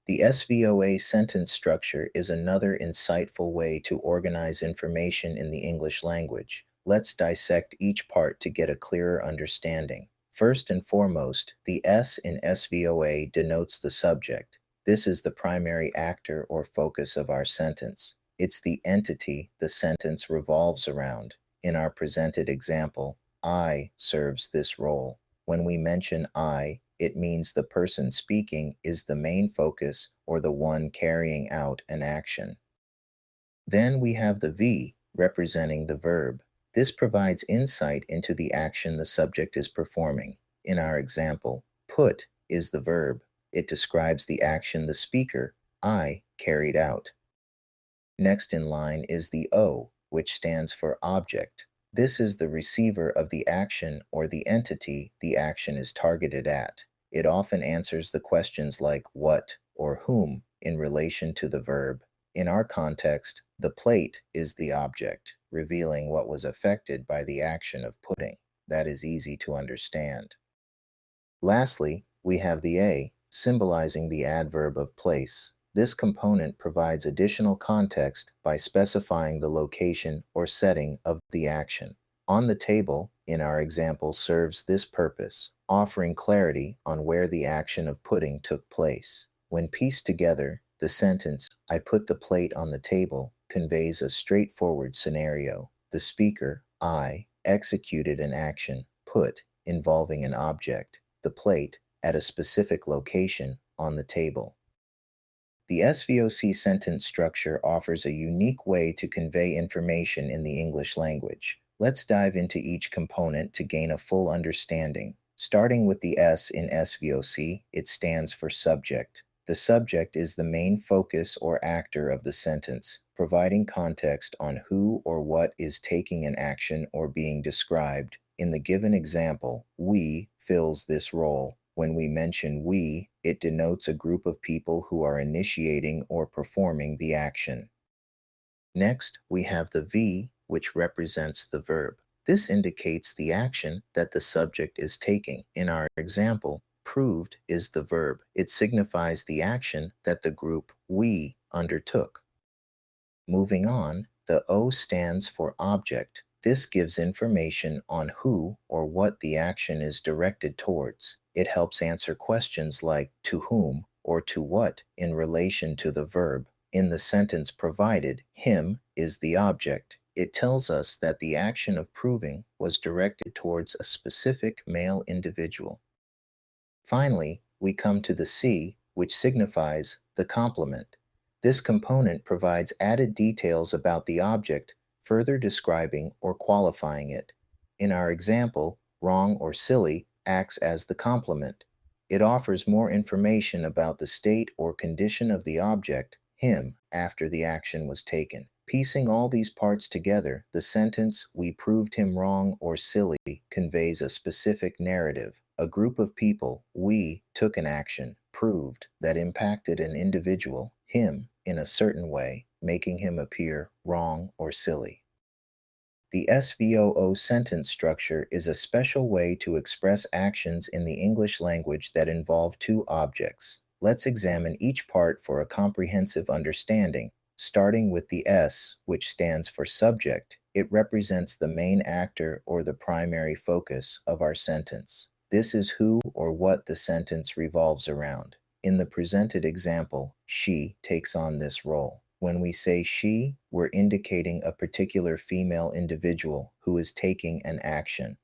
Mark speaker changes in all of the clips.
Speaker 1: The SVOA sentence structure is another insightful way to organize information in the English language. Let's dissect each part to get a clearer understanding. First and foremost, the S in SVOA denotes the subject. This is the primary actor or focus of our sentence. It's the entity the sentence revolves around. In our presented example, I serves this role. When we mention I, it means the person speaking is the main focus or the one carrying out an action. Then we have the V, representing the verb. This provides insight into the action the subject is performing. In our example, put is the verb. It describes the action the speaker, I, carried out. Next in line is the O, which stands for object. This is the receiver of the action or the entity the action is targeted at. It often answers the questions like what or whom in relation to the verb. In our context, the plate is the object, revealing what was affected by the action of putting. That is easy to understand. Lastly, we have the A, symbolizing the adverb of place. This component provides additional context by specifying the location or setting of the action. On the table, in our example, serves this purpose, offering clarity on where the action of putting took place. When pieced together, the sentence, I put the plate on the table, conveys a straightforward scenario. The speaker, I, executed an action, put, involving an object, the plate, at a specific location on the table. The SVOC sentence structure offers a unique way to convey information in the English language. Let's dive into each component to gain a full understanding. Starting with the S in SVOC, it stands for subject. The subject is the main focus or actor of the sentence, providing context on who or what is taking an action or being described. In the given example, we fills this role. When we mention we, it denotes a group of people who are initiating or performing the action. Next, we have the V, which represents the verb. This indicates the action that the subject is taking. In our example, proved is the verb. It signifies the action that the group we undertook. Moving on, the O stands for object. This gives information on who or what the action is directed towards. It helps answer questions like to whom or to what in relation to the verb. In the sentence provided, him is the object. It tells us that the action of proving was directed towards a specific male individual. Finally, we come to the C, which signifies the complement. This component provides added details about the object, further describing or qualifying it. In our example, wrong or silly acts as the complement. It offers more information about the state or condition of the object, him, after the action was taken. Piecing all these parts together, the sentence, we proved him wrong or silly, conveys a specific narrative. A group of people, we, took an action, proved, that impacted an individual, him, in a certain way, making him appear wrong or silly. The SVOO sentence structure is a special way to express actions in the English language that involve two objects. Let's examine each part for a comprehensive understanding. Starting with the S, which stands for subject, it represents the main actor or the primary focus of our sentence. This is who or what the sentence revolves around. In the presented example, she takes on this role. When we say she, we're indicating a particular female individual who is taking an action.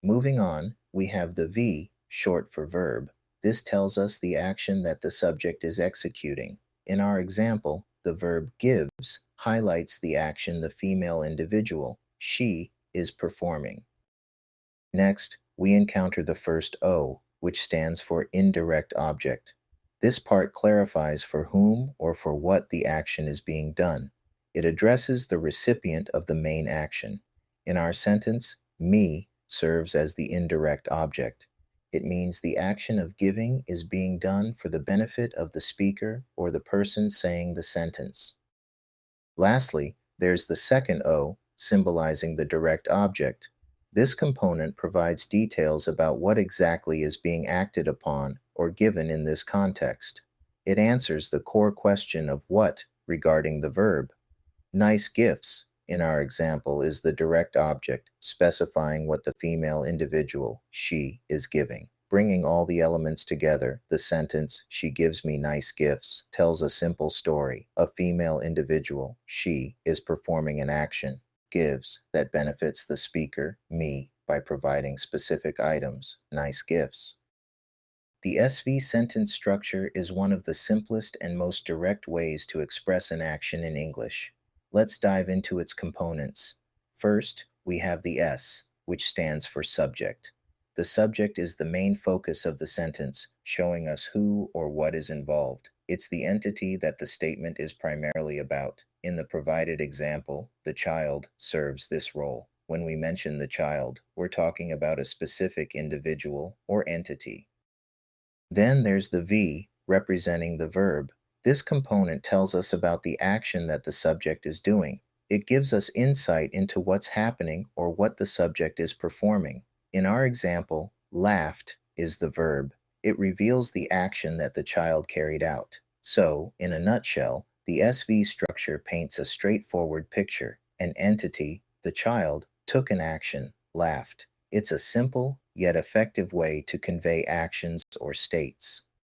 Speaker 1: Moving on, we have the V, short for verb. This tells us the action that the subject is executing. In our example, the verb gives highlights the action the female individual, she, is performing. Next, we encounter the first O, which stands for indirect object. This part clarifies for whom or for what the action is being done. It addresses the recipient of the main action. In our sentence, me serves as the indirect object. It means the action of giving is being done for the benefit of the speaker or the person saying the sentence. Lastly, there's the second O, symbolizing the direct object. This component provides details about what exactly is being acted upon or given in this context. It answers the core question of what regarding the verb. Nice gifts, in our example, is the direct object specifying what the female individual, she, is giving. Bringing all the elements together, the sentence, she gives me nice gifts, tells a simple story. A female individual, she, is performing an action, gives, that benefits the speaker, me, by providing specific items, nice gifts. The SV sentence structure is one of the simplest and most direct ways to express an action in English. Let's dive into its components. First, we have the S, which stands for subject. The subject is the main focus of the sentence, showing us who or what is involved. It's the entity that the statement is primarily about. In the provided example, the child serves this role. When we mention the child, we're talking about a specific individual or entity. Then there's the V, representing the verb. This component tells us about the action that the subject is doing. It gives us insight into what's happening or what the subject is performing. In our example, laughed is the verb. It reveals the action that the child carried out. So, in a nutshell, the SV structure paints a straightforward picture. An entity, the child, took an action, laughed. It's a simple yet effective way to convey actions or states.